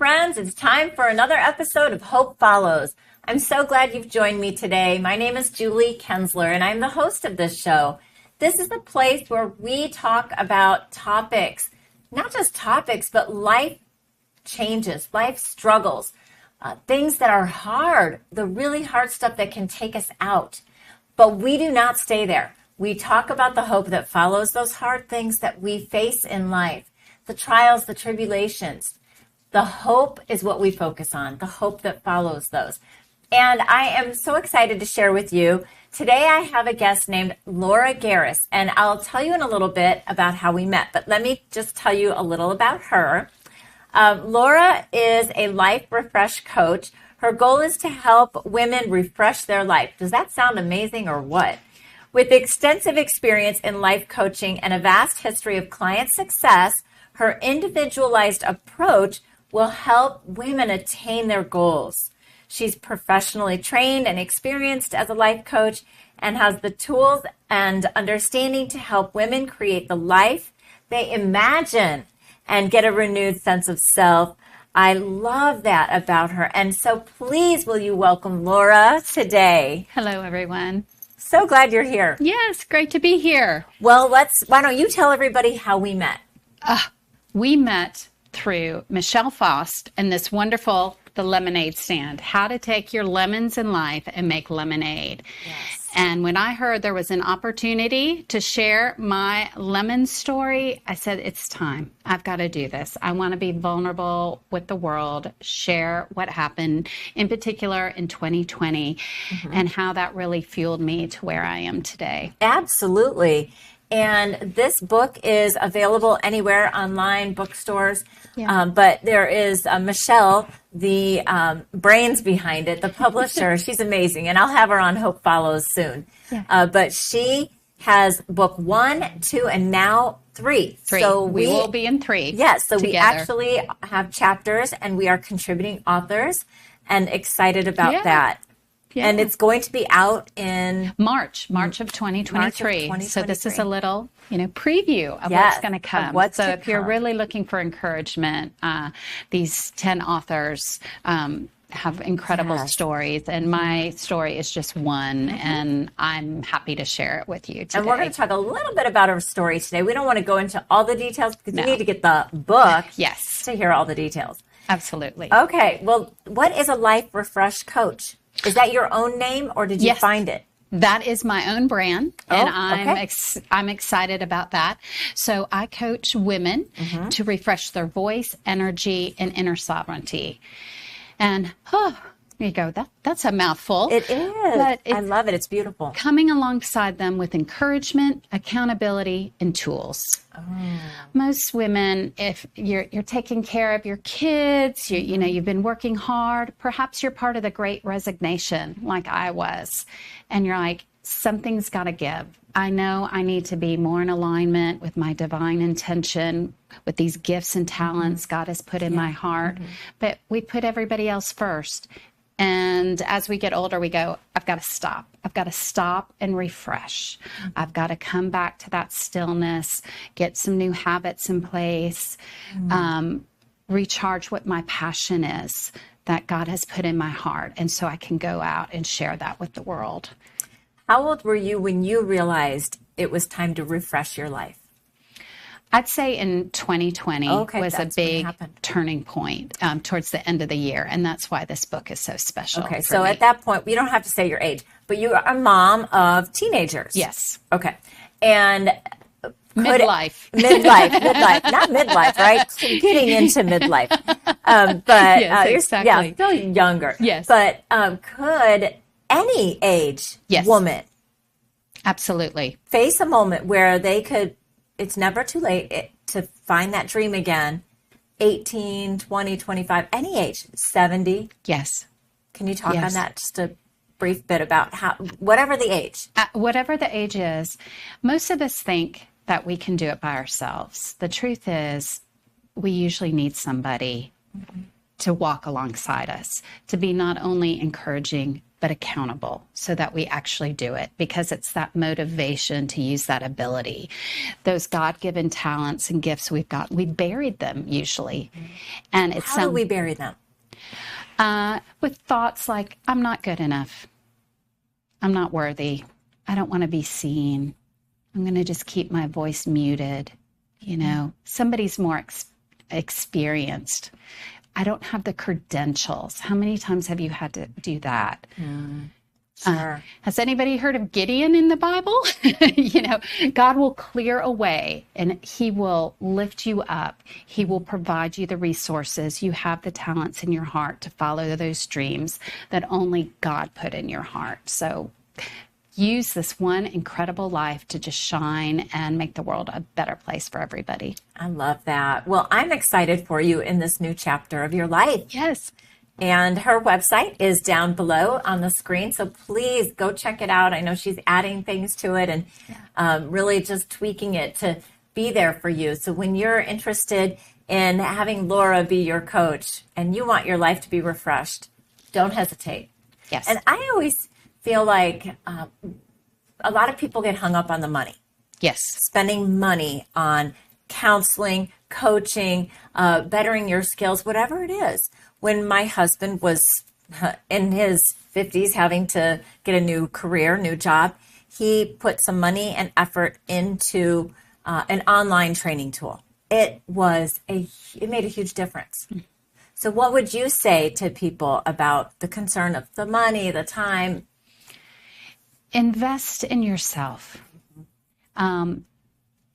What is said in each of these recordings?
friends. It's time for another episode of Hope Follows. I'm so glad you've joined me today. My name is Julie Kenzler, and I'm the host of this show. This is the place where we talk about topics, not just topics, but life changes, life struggles, things that are hard, the really hard stuff that can take us out. But we do not stay there. We talk about the hope that follows those hard things that we face in life, the trials, the tribulations. The hope is what we focus on, the hope that follows those. And I am so excited to share with you. Today I have a guest named Laura Garris, and I'll tell you in a little bit about how we met. But let me just tell you a little about her. Laura is a life refresh coach. Her goal is to help women refresh their life. Does that sound amazing or what? With extensive experience in life coaching and a vast history of client success, her individualized approach will help women attain their goals. She's professionally trained and experienced as a life coach and has the tools and understanding to help women create the life they imagine and get a renewed sense of self. I love that about her. And so please, will you welcome Laura today? Hello, everyone. So glad you're here. Yes, great to be here. Well, why don't you tell everybody how we met? We met through Michelle Faust and this wonderful, the lemonade stand, how to take your lemons in life and make lemonade. Yes. And when I heard there was an opportunity to share my lemon story, I said, it's time. I've got to do this. I want to be vulnerable with the world, share what happened, in particular in 2020, and how that really fueled me to where I am today. Absolutely. And this book is available anywhere, online, bookstores. Yeah. But there is Michelle, the brains behind it, the publisher. She's amazing. And I'll have her on Hope Follows soon. Yeah. But she has book 1, 2, and now 3. So we will be in 3. Yes. So together. We actually have chapters and we are contributing authors and excited about that. Yeah. And it's going to be out in March of 2023. So this is a little, preview of what's going to come. If you're really looking for encouragement, these 10 authors have incredible stories, and my story is just one, and I'm happy to share it with you today. And we're going to talk a little bit about our story today. We don't want to go into all the details because you need to get the book to hear all the details. Absolutely. Okay. Well, what is a life refresh coach? Is that your own name, or did you find it? That is my own brand, and I'm excited about that. So I coach women to refresh their voice, energy, and inner sovereignty. And there you go. That's a mouthful. It is. But I love it. It's beautiful. Coming alongside them with encouragement, accountability, and tools. Most women, if you're taking care of your kids, you've been working hard, perhaps you're part of the great resignation like I was, and you're like, something's got to give. I know I need to be more in alignment with my divine intention, with these gifts and talents God has put in my heart, but we put everybody else first. And as we get older, we go, I've got to stop. I've got to stop and refresh. I've got to come back to that stillness, get some new habits in place, recharge what my passion is that God has put in my heart. And so I can go out and share that with the world. How old were you when you realized it was time to refresh your life? I'd say in 2020 was a big turning point towards the end of the year. And that's why this book is so special. Okay. So at that point, you don't have to say your age, but you are a mom of teenagers. Yes. Okay. And midlife. Not midlife, right? Getting into midlife. But yes, exactly. You're still younger. Yes. But could any age woman absolutely face a moment where they could, it's never too late to find that dream again, 18, 20, 25, any age, 70? Yes. Can you talk on that just a brief bit about how, whatever the age? Whatever the age is, most of us think that we can do it by ourselves. The truth is, we usually need somebody to walk alongside us, to be not only encouraging, but accountable so that we actually do it, because it's that motivation to use that ability. Those God-given talents and gifts we've got, we buried them usually. And it's How do we bury them? With thoughts like, I'm not good enough. I'm not worthy. I don't want to be seen. I'm going to just keep my voice muted. You know, somebody's more experienced. I don't have the credentials. How many times have you had to do that? Sure. Has anybody heard of Gideon in the Bible? You know, God will clear a way and he will lift you up. He will provide you the resources. You have the talents in your heart to follow those dreams that only God put in your heart. So use this one incredible life to just shine and make the world a better place for everybody. I love that. Well, I'm excited for you in this new chapter of your life. Yes. And her website is down below on the screen. So please go check it out. I know she's adding things to it and really just tweaking it to be there for you. So when you're interested in having Laura be your coach and you want your life to be refreshed, don't hesitate. Yes. And I always feel like a lot of people get hung up on the money. Yes. Spending money on counseling, coaching, bettering your skills, whatever it is. When my husband was in his 50s having to get a new career, new job, he put some money and effort into an online training tool. It made a huge difference. So what would you say to people about the concern of the money, the time? Invest in yourself.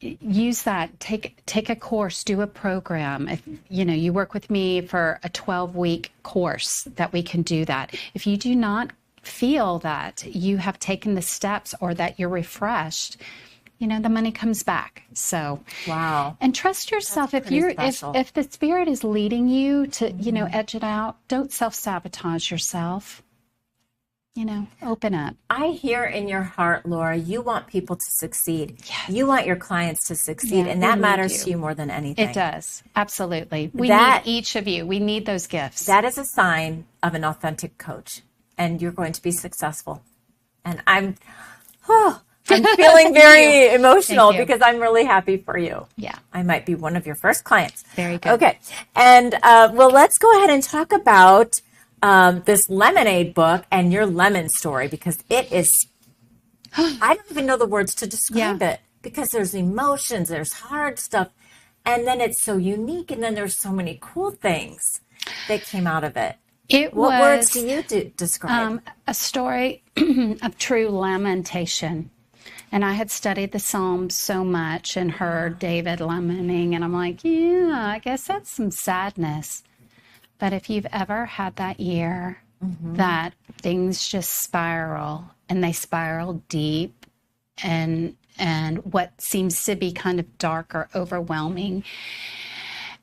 Use that. Take a course, do a program. If you work with me for a 12-week course, that we can do that. If you do not feel that you have taken the steps or that you're refreshed, the money comes back. So wow. And trust yourself. If the Spirit is leading you to edge it out, don't self-sabotage yourself. Open up. I hear in your heart, Laura, you want people to succeed. Yes. You want your clients to succeed, and that matters to you more than anything. It does. Absolutely. We need each of you. We need those gifts. That is a sign of an authentic coach, and you're going to be successful. And I'm feeling very emotional because I'm really happy for you. Yeah. I might be one of your first clients. Very good. Okay. And let's go ahead and talk about this Lemonade book and your lemon story, because it is, I don't even know the words to describe it, because there's emotions, there's hard stuff, and then it's so unique, and then there's so many cool things that came out of it. What words do you describe? A story of true lamentation. And I had studied the Psalms so much and heard David lamenting, and I'm like, I guess that's some sadness. But if you've ever had that year that things just spiral, and they spiral deep, and what seems to be kind of dark or overwhelming,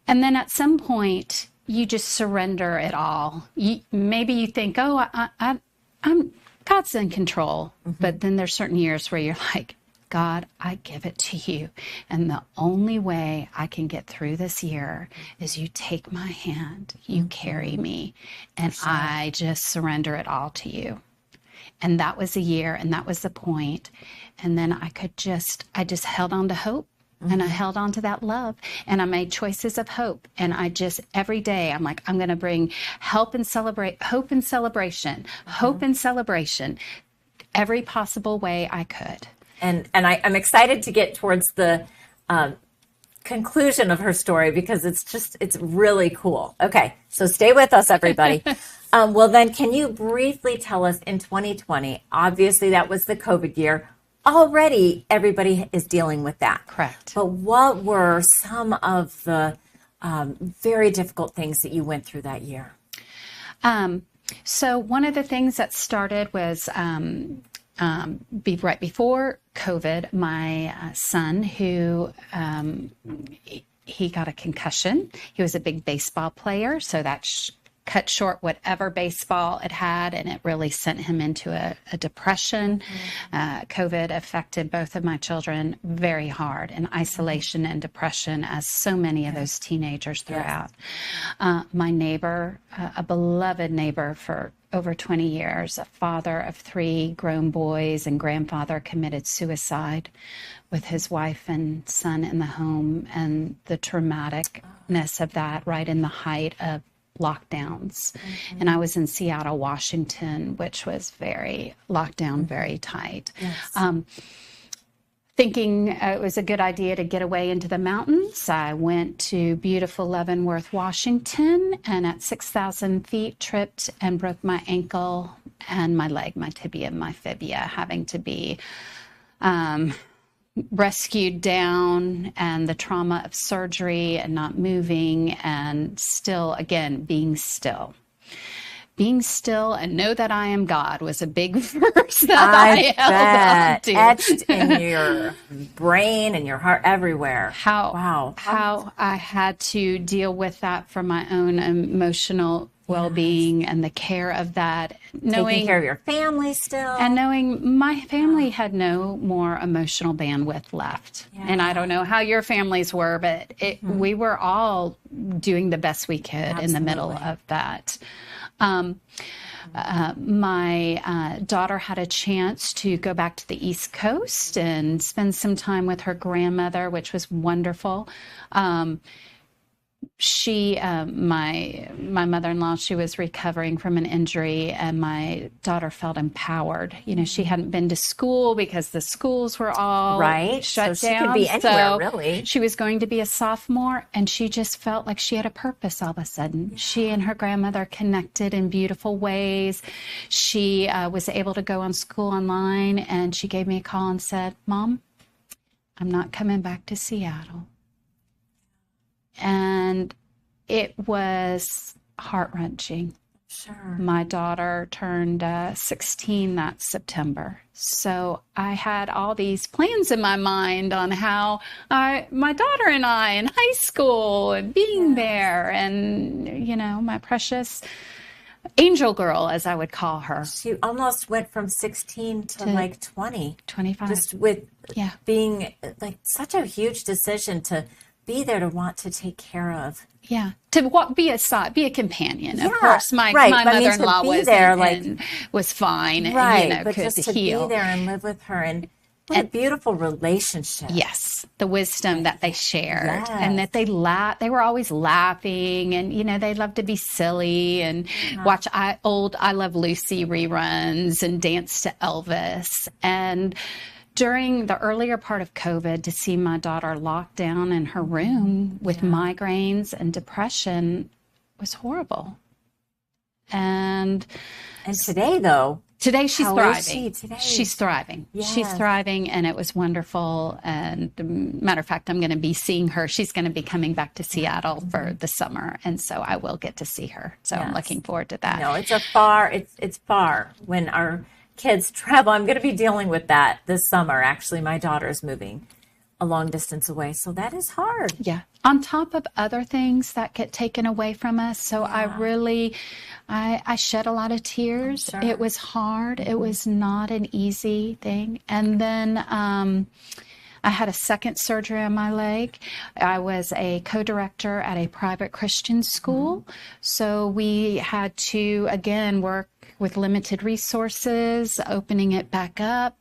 and then at some point you just surrender it all. Maybe you think, I'm God's in control, but then there's certain years where you're like, God, I give it to you. And the only way I can get through this year is you take my hand, you carry me, and I just surrender it all to you. And that was a year, and that was the point. And then I just held on to hope, and I held on to that love, and I made choices of hope. And every day, I'm like, I'm going to bring hope and celebration, every possible way I could. And I'm excited to get towards the conclusion of her story, because it's really cool. Okay, so stay with us, everybody. Well, then, can you briefly tell us, in 2020, obviously that was the COVID year. Already everybody is dealing with that. Correct. But what were some of the very difficult things that you went through that year? So one of the things that started was right before COVID, my son, who he got a concussion. He was a big baseball player, so that cut short whatever baseball it had, and it really sent him into a depression. COVID affected both of my children very hard, in isolation and depression, as so many of those teenagers throughout. My neighbor, a beloved neighbor for over 20 years, a father of 3 grown boys and grandfather, committed suicide with his wife and son in the home, and the traumaticness of that right in the height of lockdowns. And I was in Seattle, Washington, which was very locked down, very tight. Thinking it was a good idea to get away into the mountains, I went to beautiful Leavenworth, Washington, and at 6,000 feet tripped and broke my ankle and my leg, my tibia, my fibia, having to be rescued down, and the trauma of surgery and not moving, and still, again, being still. Being still and know that I am God was a big verse that I held on to. Etched in your brain and your heart, everywhere. How I had to deal with that for my own emotional well-being and the care of that. Taking care of your family still. And knowing my family had no more emotional bandwidth left. And I don't know how your families were, but we were all doing the best we could in the middle of that. My daughter had a chance to go back to the East Coast and spend some time with her grandmother, which was wonderful. My mother-in-law, she was recovering from an injury, and my daughter felt empowered. You know, she hadn't been to school because the schools were all shut down. So she could be anywhere, really. She was going to be a sophomore, and she just felt like she had a purpose all of a sudden. She and her grandmother connected in beautiful ways. She was able to go on school online, and she gave me a call and said, "Mom, I'm not coming back to Seattle." And it was heart-wrenching. Sure. My daughter turned 16 that September. So I had all these plans in my mind on how my daughter and I in high school and being there, and, you know, my precious angel girl, as I would call her. She almost went from 16 to like 20. 25. Just with being like such a huge decision to be there, to want to take care of. Yeah, to be a companion. Of course, my mother-in-law was there, was fine, right? And, you know, but could just to heal. be there and live with her, and what a beautiful relationship. Yes, the wisdom that they shared, and that they were always laughing, and you know, they loved to be silly and watch old I Love Lucy reruns and dance to Elvis. And during the earlier part of COVID, to see my daughter locked down in her room with migraines and depression was horrible. And today, though, she's thriving. How is she today? She's thriving. Yes. She's thriving, and it was wonderful. And matter of fact, I'm going to be seeing her. She's going to be coming back to Seattle for the summer, and so I will get to see her. So I'm looking forward to that. No, it's far when our kids travel. I'm going to be dealing with that this summer. Actually, my daughter's moving a long distance away, so that is hard. Yeah. On top of other things that get taken away from us. So I shed a lot of tears. Sure. It was hard. It was not an easy thing. And then I had a second surgery on my leg. I was a co-director at a private Christian school. So we had to, again, work with limited resources, opening it back up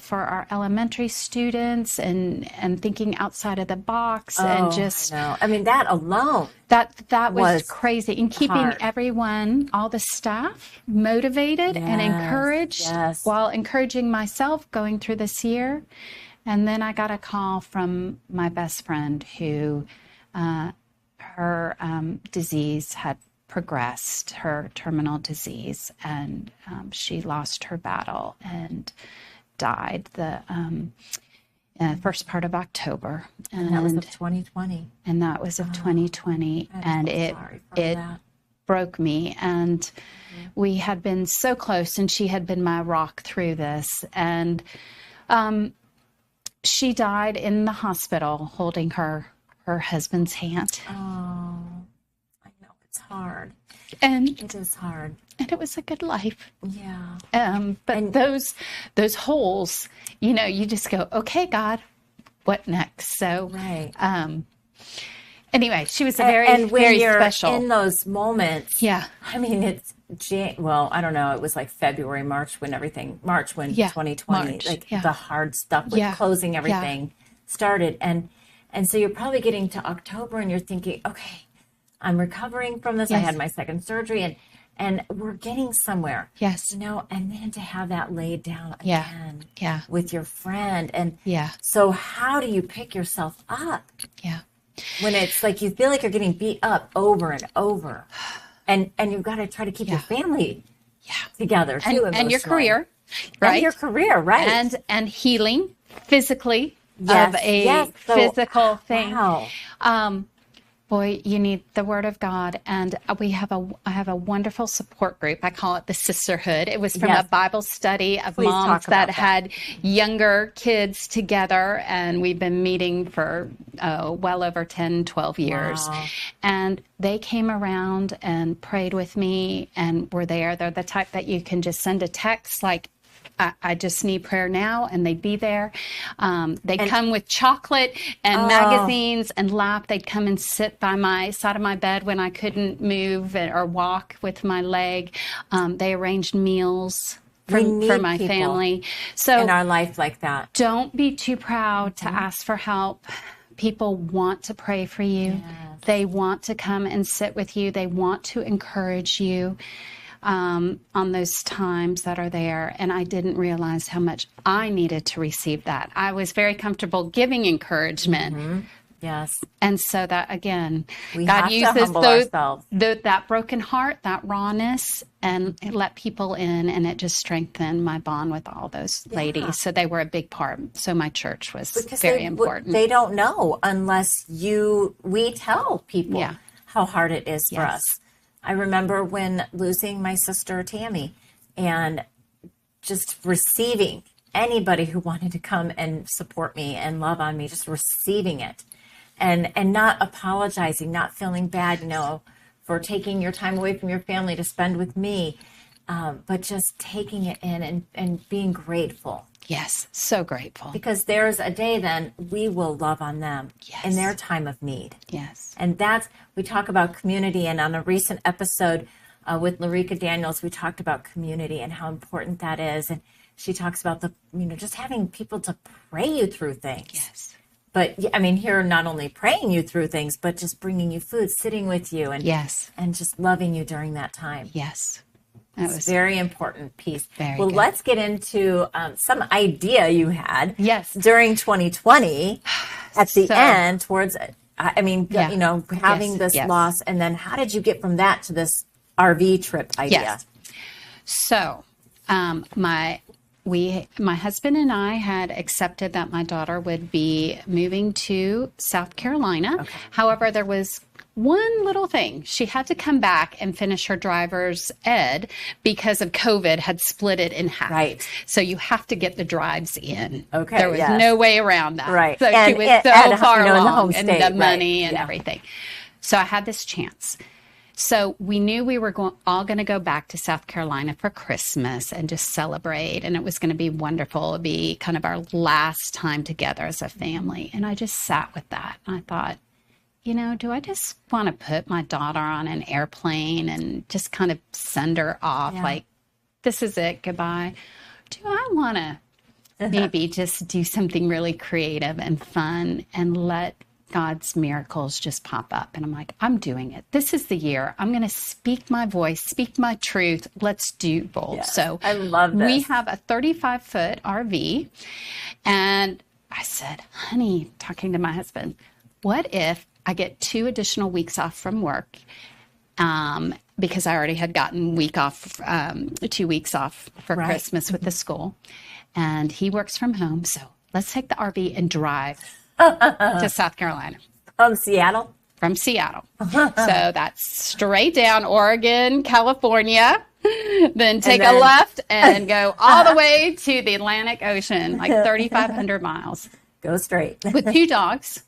for our elementary students, and thinking outside of the box, and just I mean, that alone that was crazy, and keeping everyone, all the staff, motivated and encouraged, while encouraging myself going through this year. And then I got a call from my best friend who her disease had progressed, her terminal disease, and she lost her battle and died the first part of October. And that was of 2020. And that was of 2020. And it broke me. And we had been so close, and she had been my rock through this. And she died in the hospital holding her husband's hand. It's hard. And it is hard. And it was a good life. Yeah. But those holes, you just go, okay, God, what next? So, right. Anyway, she was very, very special. In those moments. Yeah. I mean, it's I don't know. It was like February, March when 2020, the hard stuff with closing everything started. And so you're probably getting to October and you're thinking, okay, I'm recovering from this. Yes. I had my second surgery and we're getting somewhere. Yes. And then to have that laid down again with your friend. And so how do you pick yourself up? Yeah. When it's like you feel like you're getting beat up over and over. And you've got to try to keep your family together too. And your career, right? And your career, right. And healing physically of a physical thing. Wow. Boy, you need the Word of God, and I have a wonderful support group. I call it the Sisterhood. It was from a Bible study of moms that had younger kids together, and we've been meeting for well over 10, 12 years. Wow. And they came around and prayed with me and were there. They're the type that you can just send a text like, I just need prayer now, and they'd be there. They'd come with chocolate and magazines and laugh. They'd come and sit by my side of my bed when I couldn't move or walk with my leg. They arranged meals for my family. So in our life like that. Don't be too proud to ask for help. People want to pray for you. Yes. They want to come and sit with you. They want to encourage you. On those times that are there. And I didn't realize how much I needed to receive that. I was very comfortable giving encouragement. Mm-hmm. Yes. And so that, again, God uses that broken heart, that rawness, and let people in. And it just strengthened my bond with all those ladies. So they were a big part. So my church was very important. They don't know unless we tell people how hard it is for us. I remember when losing my sister Tammy and just receiving anybody who wanted to come and support me and love on me, just receiving it and not apologizing, not feeling bad, for taking your time away from your family to spend with me, but just taking it in and being grateful. Yes, so grateful. Because there's a day then we will love on them in their time of need. Yes. And we talk about community. And on a recent episode with Larica Daniels, we talked about community and how important that is. And she talks about just having people to pray you through things. Yes. But I mean, here, not only praying you through things, but just bringing you food, sitting with you and just loving you during that time. Yes. That was a very important piece. Very good. Let's get into some idea you had during 2020 at the end towards, having this loss. And then how did you get from that to this RV trip idea? Yes. So my husband and I had accepted that my daughter would be moving to South Carolina. Okay. However, there was one little thing. She had to come back and finish her driver's ed because of COVID had split it in half. Right. So you have to get the drives in. Okay. There was no way around that. Right. So she was so far along and the money and everything. So I had this chance. So we knew we were all going to go back to South Carolina for Christmas and just celebrate. And it was going to be wonderful. It would be kind of our last time together as a family. And I just sat with that. And I thought, do I just want to put my daughter on an airplane and just kind of send her off like, this is it, goodbye? Do I want to maybe just do something really creative and fun and let God's miracles just pop up? And I'm like, I'm doing it. This is the year. I'm going to speak my voice, speak my truth. Let's do both. Yes, so I love this. We have a 35-foot RV. And I said, honey, talking to my husband, what if I get 2 additional weeks off from work because I already had gotten 2 weeks off for Christmas with the school. And he works from home. So let's take the RV and drive to South Carolina. From Seattle? From Seattle. So that's straight down Oregon, California. Then take a left and go all the way to the Atlantic Ocean, like 3,500 miles. Go straight. With 2 dogs.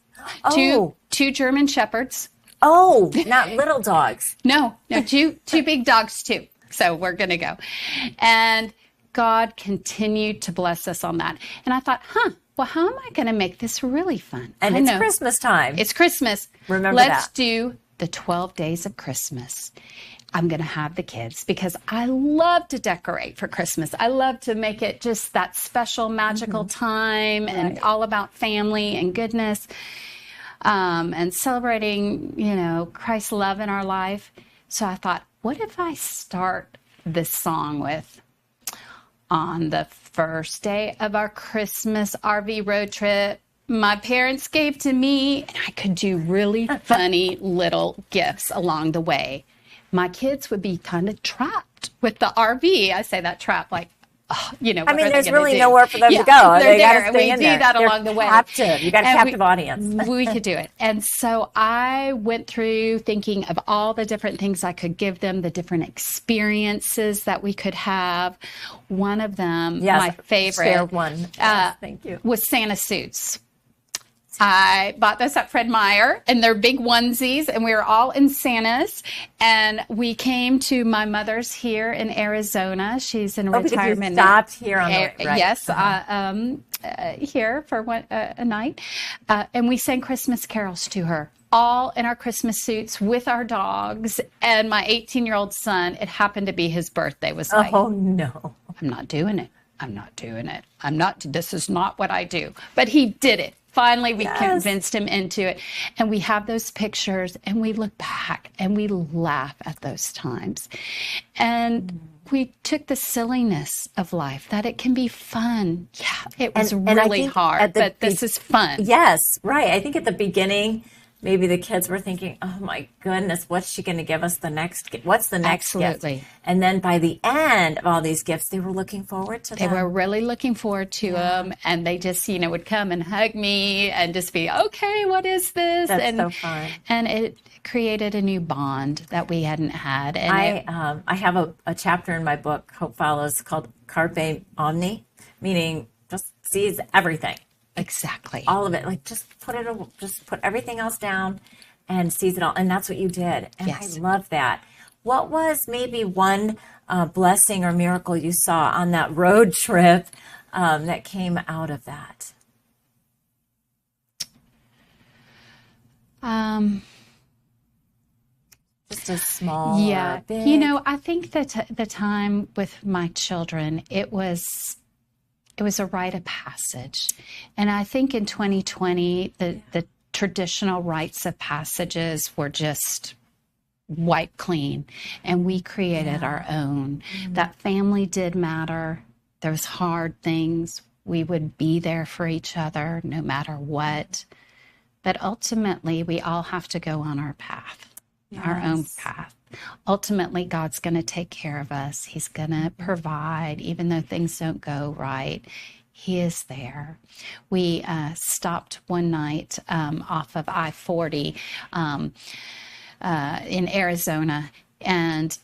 Two German Shepherds, Oh, not little dogs. No, two big dogs too. So we're going to go. And God continued to bless us on that. And I thought, well, how am I going to make this really fun? And it's Christmas time. It's Christmas. Remember Let's that. do the 12 days of Christmas. I'm going to have the kids because I love to decorate for Christmas. I love to make it just that special, magical time and all about family and goodness and celebrating, Christ's love in our life. So I thought, what if I start this song with, on the first day of our Christmas RV road trip, my parents gave to me, and I could do really funny little gifts along the way. My kids would be kind of trapped with the RV. I say that trap like, there's really nowhere for them to go. They're they there, gotta and stay we in do there. that They're along the way. Captive. You got a captive audience. We could do it. And so I went through thinking of all the different things I could give them, the different experiences that we could have. One of them, my favorite, share one. Thank you. Was Santa suits. I bought this at Fred Meyer, and they're big onesies, and we were all in Santas. And we came to my mother's here in Arizona. She's in retirement. You stopped here on the way, right? Yes, here for a night. And we sang Christmas carols to her, all in our Christmas suits with our dogs. And my 18-year-old son, it happened to be his birthday, was like, oh, no. I'm not doing it. I'm not doing it. This is not what I do. But he did it. Finally, we convinced him into it. And we have those pictures and we look back and we laugh at those times. And we took the silliness of life, that it can be fun. Yeah, it was really hard, but this is fun. Yes, right. I think at the beginning, maybe the kids were thinking, oh my goodness, what's she going to give us what's the next Absolutely. gift? And then by the end of all these gifts, they were looking forward to them. They were really looking forward to them. And they just, would come and hug me and just be, okay, what is this? That's so fun. And it created a new bond that we hadn't had. And I have a chapter in my book, Hope Follows, called Carpe Omni, meaning just seize everything. Exactly. All of it. Like just put everything else down and seize it all. And that's what you did. And I love that. What was maybe one blessing or miracle you saw on that road trip that came out of that? Just a small or big? I think that the time with my children, it was a rite of passage. And I think in 2020, the traditional rites of passages were just wiped clean. And we created our own. That family did matter. There was hard things. We would be there for each other no matter what. But ultimately, we all have to go on our path, our own path. Ultimately, God's going to take care of us. He's going to provide, even though things don't go right. He is there. We stopped one night off of I-40 in Arizona, and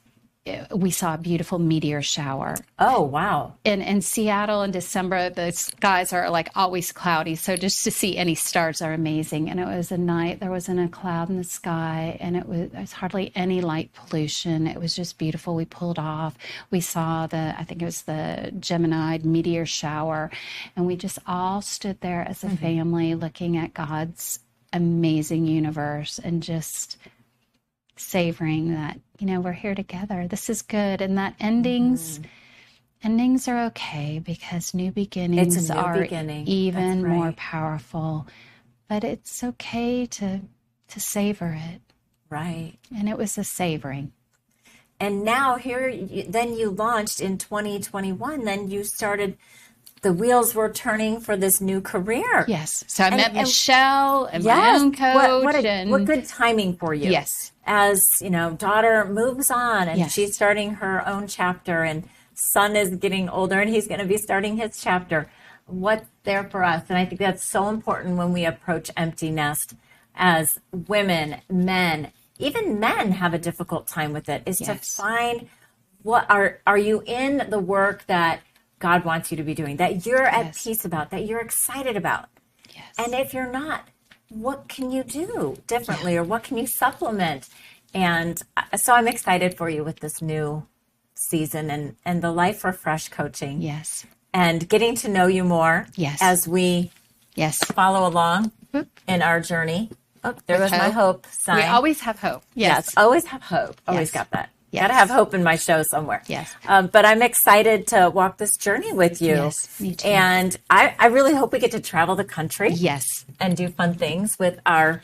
we saw a beautiful meteor shower. Oh, wow. In Seattle in December, the skies are like always cloudy. So just to see any stars are amazing. And it was a night, there wasn't a cloud in the sky, and there was hardly any light pollution. It was just beautiful. We pulled off. We saw I think it was the Gemini meteor shower. And we just all stood there as a family looking at God's amazing universe and just savoring that, we're here together. This is good. And that endings are okay because new beginnings are even more powerful. But it's okay to savor it. Right. And it was a savoring. And now then you launched in 2021, then you started, the wheels were turning for this new career. Yes. So I met Michelle and my own coach. What good timing for you. Yes. As, daughter moves on and she's starting her own chapter, and son is getting older and he's going to be starting his chapter. What's there for us? And I think that's so important when we approach empty nest as women, men, even men have a difficult time with it, is to find what are you in the work that God wants you to be doing, that you're at peace about, that you're excited about. Yes. And if you're not, what can you do differently or what can you supplement? And so I'm excited for you with this new season and the Life Refresh coaching. Yes. And getting to know you more as we follow along in our journey. Oh, there was my hope sign. We always have hope. Yes, always have hope. Always got that. Yes. Got to have hope in my show somewhere. Yes. But I'm excited to walk this journey with you. Yes, me too. And I really hope we get to travel the country. Yes. And do fun things with our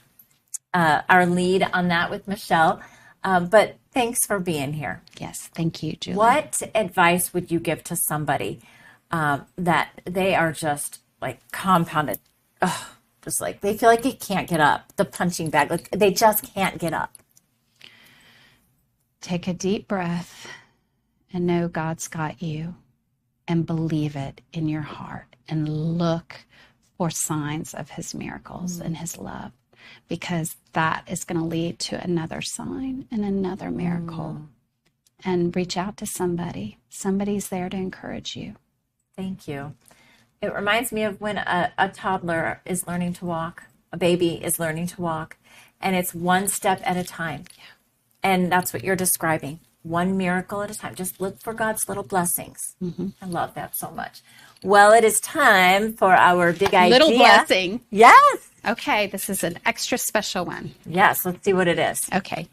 lead on that with Michelle. But thanks for being here. Yes. Thank you, Julie. What advice would you give to somebody that they are just like compounded? Just like they feel like they can't get up, the punching bag, like they just can't get up. Take a deep breath and know God's got you, and believe it in your heart and look for signs of his miracles and his love, because that is going to lead to another sign and another miracle. And reach out to somebody. Somebody's there to encourage you. Thank you. It reminds me of when a toddler is learning to walk, a baby is learning to walk, and it's one step at a time. Yeah. And that's what you're describing. One miracle at a time. Just look for God's little blessings. I love that so much. Well, it is time for our big idea. Little blessing. Yes. Okay, this is an extra special one. Yes, let's see what it is. Okay.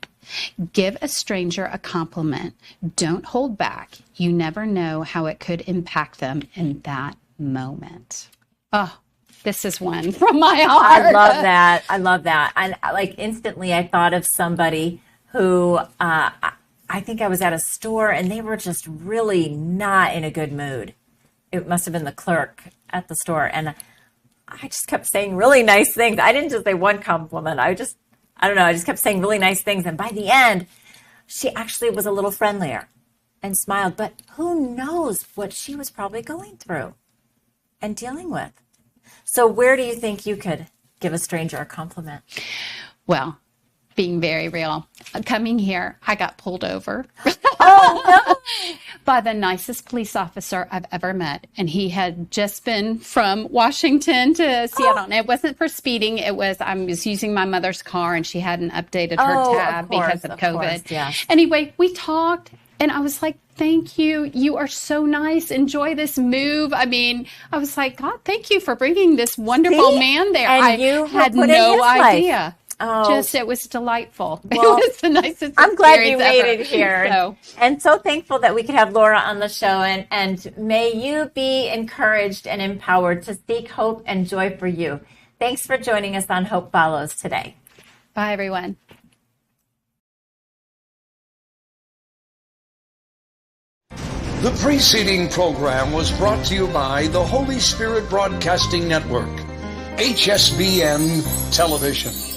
Give a stranger a compliment. Don't hold back. You never know how it could impact them in that moment. Oh, this is one from my heart. I love that. I love that. And like instantly I thought of somebody who I think I was at a store and they were just really not in a good mood. It must have been the clerk at the store. And I just kept saying really nice things. I didn't just say one compliment. I just kept saying really nice things. And by the end, she actually was a little friendlier and smiled. But who knows what she was probably going through and dealing with. So where do you think you could give a stranger a compliment? Well, being very real, coming here, I got pulled over. Oh, no. By the nicest police officer I've ever met. And he had just been from Washington to Seattle. And it wasn't for speeding. I was using my mother's car and she hadn't updated her tab because of COVID. Course, yes. Anyway, we talked and I was like, thank you. You are so nice. Enjoy this move. I mean, I was like, God, thank you for bringing this wonderful man there. And you had put no in his idea. Life. Oh. Just, it was delightful. Well, it was the nicest I'm glad you made ever. it here. And so thankful that we could have Laura on the show. And may you be encouraged and empowered to seek hope and joy for you. Thanks for joining us on Hope Follows today. Bye, everyone. The preceding program was brought to you by the Holy Spirit Broadcasting Network, HSBN Television.